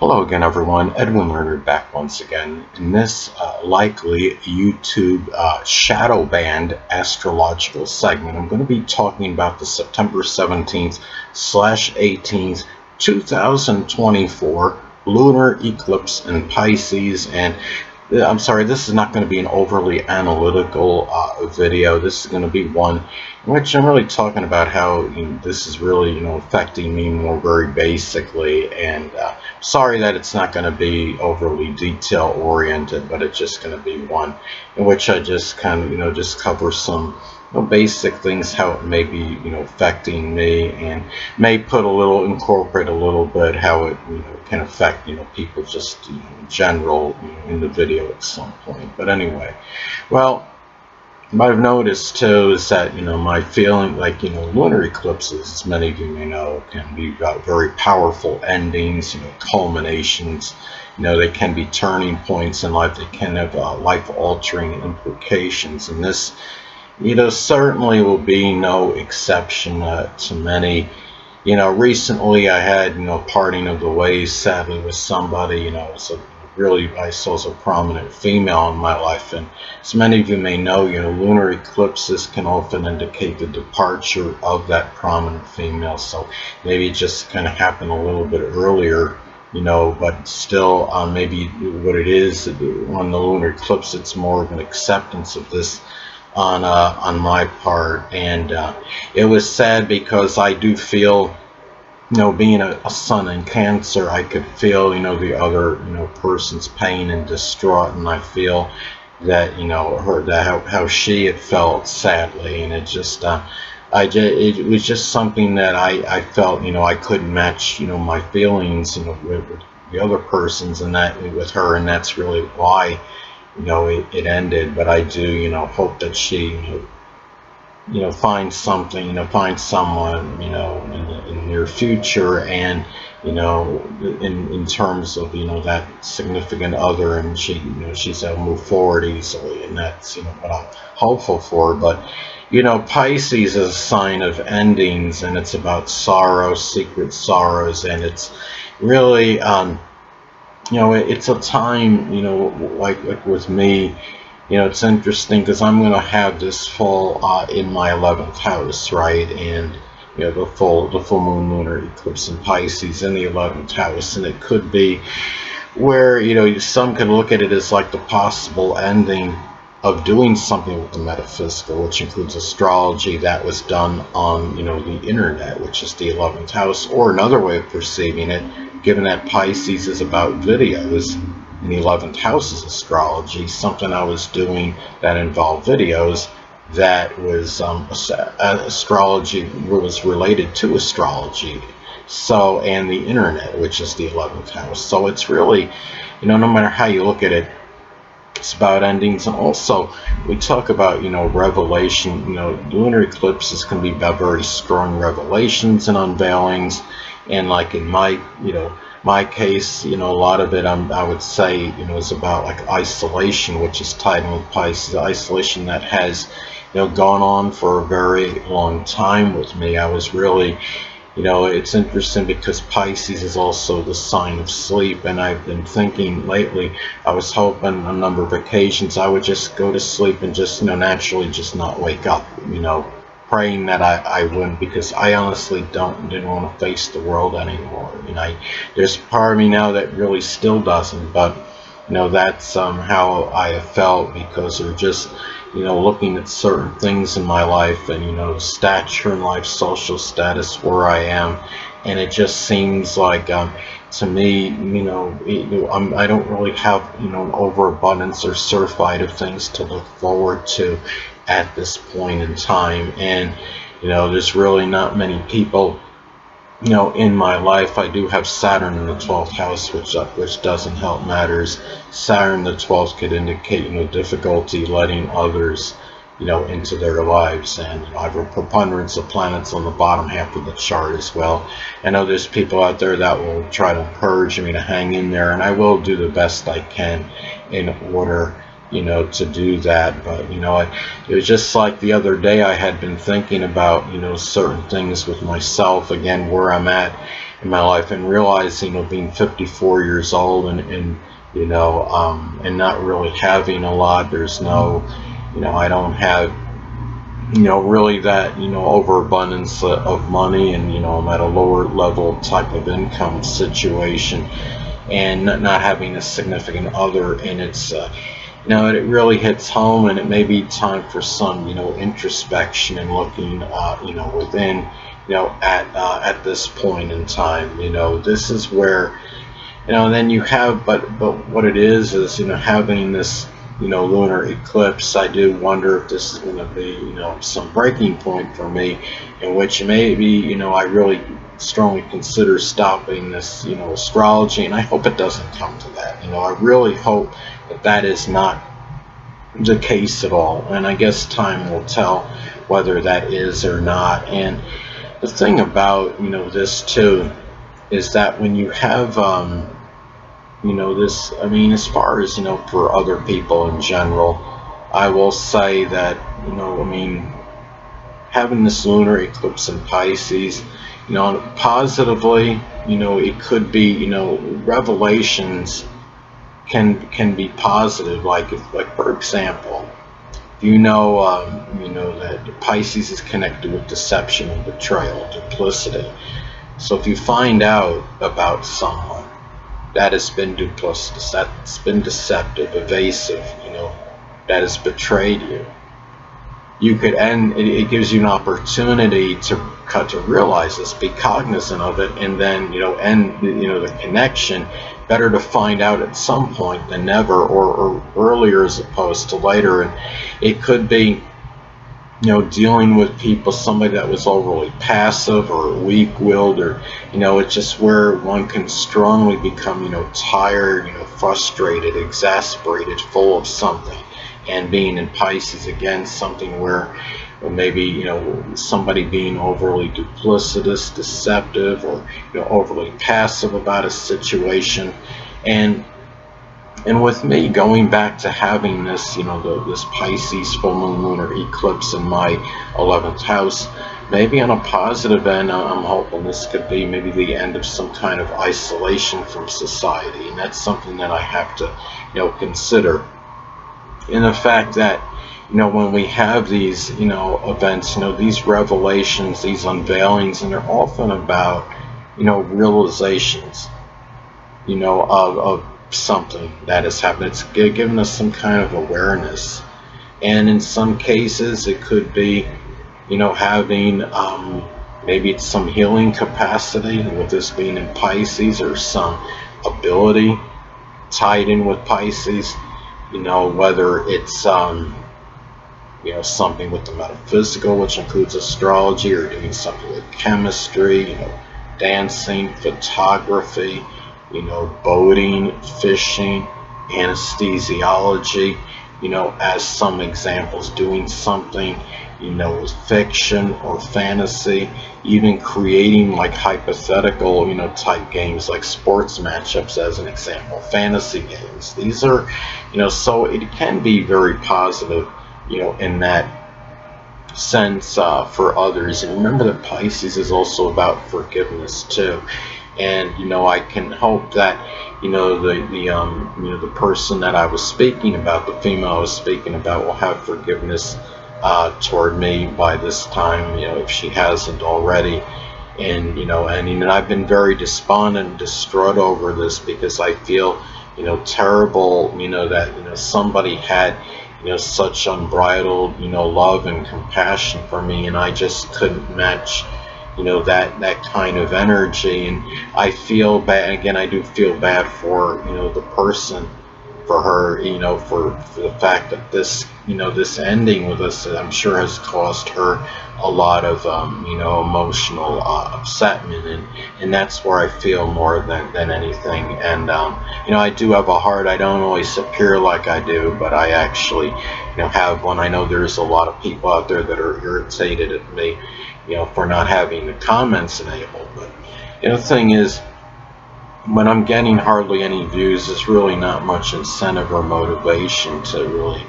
Hello again, everyone. Edwin Learnard back once again. In this likely YouTube shadow band astrological segment, I'm going to be talking about the September 17th / 18th, 2024 lunar eclipse in Pisces. And I'm sorry, this is not going to be an overly analytical video. This is going to be one in which I'm really talking about how this is really affecting me more very basically. And sorry that it's not going to be overly detail oriented, but it's just going to be one in which I just kind of just cover some basic things, how it may be affecting me, and may incorporate a little bit how it can affect people just in general in the video at some point. But anyway, well, what I've noticed too is that my feeling, like lunar eclipses, as many of you may know, can be very powerful endings, culminations. They can be turning points in life. They can have life-altering implications, and this certainly will be no exception to many. Recently I had parting of the ways, sadly, with somebody. So really I saw as a prominent female in my life, and as many of you may know, lunar eclipses can often indicate the departure of that prominent female. So maybe it just kind of happened a little bit earlier, but still, maybe what it is on the lunar eclipse, it's more of an acceptance of this on my part. And it was sad because I do feel, being a sun in Cancer, I could feel the other person's pain and distraught, and I feel that how she had felt, sadly. And it just it was just something that I felt I couldn't match my feelings with the other person's, and that with her, and that's really why it ended. But I do hope that she find something, find someone in the near future, and in terms of that significant other, and she's able to move forward easily, and that's what I'm hopeful for. But Pisces is a sign of endings, and it's about sorrow, secret sorrows, and it's really it's a time like with me. It's interesting because I'm going to have this fall in my 11th house, right? And the full moon lunar eclipse in Pisces in the 11th house, and it could be where some could look at it as like the possible ending of doing something with the metaphysical, which includes astrology that was done on the internet, which is the 11th house. Or another way of perceiving it, given that Pisces is about videos, and the 11th house is astrology, something I was doing that involved videos that was astrology was related to astrology, so, and the internet, which is the 11th house. So it's really no matter how you look at it, it's about endings. And also we talk about revelation. Lunar eclipses can be about very strong revelations and unveilings, and like in my my case, a lot of it, I would say, is about like isolation, which is tied in with Pisces. Isolation that has, gone on for a very long time with me. I was really, it's interesting because Pisces is also the sign of sleep, and I've been thinking lately, I was hoping a number of occasions I would just go to sleep and just, naturally just not wake up, praying that I wouldn't, because I honestly didn't want to face the world anymore. There's part of me now that really still doesn't, but that's how I have felt, because of just looking at certain things in my life, and stature in life, social status, where I am, and it just seems like to me, I don't really have an overabundance or surfeit of things to look forward to at this point in time. And there's really not many people in my life. I do have Saturn in the 12th house, which doesn't help matters. Saturn in the 12th could indicate difficulty letting others into their lives, and I have a preponderance of planets on the bottom half of the chart as well. I know there's people out there that will try to encourage me to hang in there, and I will do the best I can in order to do that. But it was just like the other day, I had been thinking about certain things with myself, again, where I'm at in my life, and realizing, being 54 years old, and and not really having a lot. There's no, I don't have, really that, overabundance of money, and, I'm at a lower level type of income situation, and not having a significant other, and it's, it really hits home, and it may be time for some, introspection and looking, within, at this point in time. This is where, and then you have, but what it is, having this, lunar eclipse. I do wonder if this is going to be, some breaking point for me, in which maybe, I really strongly consider stopping this, astrology, and I hope it doesn't come to that. I really hope that that is not the case at all, and I guess time will tell whether that is or not. And the thing about, this too, is that when you have, this, I mean, as far as, for other people in general, I will say that, I mean, having this lunar eclipse in Pisces, positively, it could be, revelations can be positive. Like, for example, that Pisces is connected with deception and betrayal, duplicity. So if you find out about someone that has been duplicitous, that's been deceptive, evasive, that has betrayed you, you could end. It gives you an opportunity to realize this, be cognizant of it, and then end the connection. Better to find out at some point than never, or earlier as opposed to later. And it could be, dealing with people, somebody that was overly passive or weak-willed, or, it's just where one can strongly become, tired, frustrated, exasperated, full of something. And being in Pisces, again, something where maybe, somebody being overly duplicitous, deceptive, or, overly passive about a situation. And with me going back to having this, this Pisces full moon lunar eclipse in my 11th house, maybe on a positive end, I'm hoping this could be maybe the end of some kind of isolation from society. And that's something that I have to, consider. In the fact that, when we have these, events, these revelations, these unveilings, and they're often about, realizations, of something that has happened. It's given us some kind of awareness, and in some cases it could be, having, maybe it's some healing capacity with this being in Pisces, or some ability tied in with Pisces, whether it's, something with the metaphysical, which includes astrology, or doing something with chemistry, dancing, photography, boating, fishing, anesthesiology, as some examples, doing something, with fiction or fantasy, even creating like hypothetical, type games like sports matchups, as an example, fantasy games. These are, so it can be very positive, in that sense, for others. And remember that Pisces is also about forgiveness too. And I can hope that the person that I was speaking about, the female I was speaking about, will have forgiveness toward me by this time, if she hasn't already. And I've been very despondent and distraught over this, because I feel terrible, that somebody had such unbridled love and compassion for me, and I just couldn't match that kind of energy. And I feel bad. Again, I do feel bad for the person, for her, for the fact that this this ending with us, I'm sure, has caused her a lot of emotional upsetment, and that's where I feel more than anything. And I do have a heart. I don't always appear like I do, but I actually have one. I know there's a lot of people out there that are irritated at me for not having the comments enabled. But the thing is, when I'm getting hardly any views, there's really not much incentive or motivation to really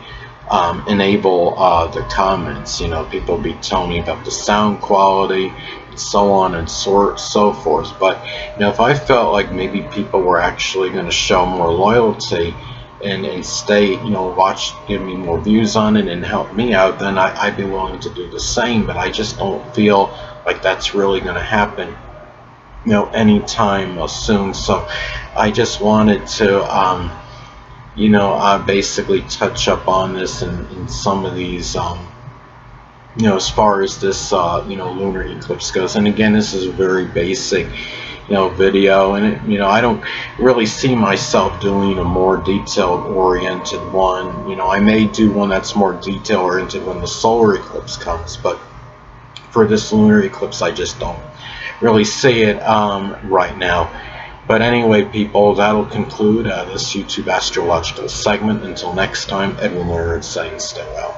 enable the comments. People be telling me about the sound quality, so on and so forth. But if I felt like maybe people were actually going to show more loyalty and stay, watch, give me more views on it and help me out, then I'd be willing to do the same. But I just don't feel like that's really going to happen, anytime soon. So I just wanted to, basically touch up on this in some of these, as far as this, lunar eclipse goes. And again, this is a very basic, video, and I don't really see myself doing a more detailed-oriented one. I may do one that's more detail-oriented when the solar eclipse comes, but for this lunar eclipse, I just don't really see it right now. But anyway, people, that'll conclude this YouTube astrological segment. Until next time, Edwin Learnard saying stay well.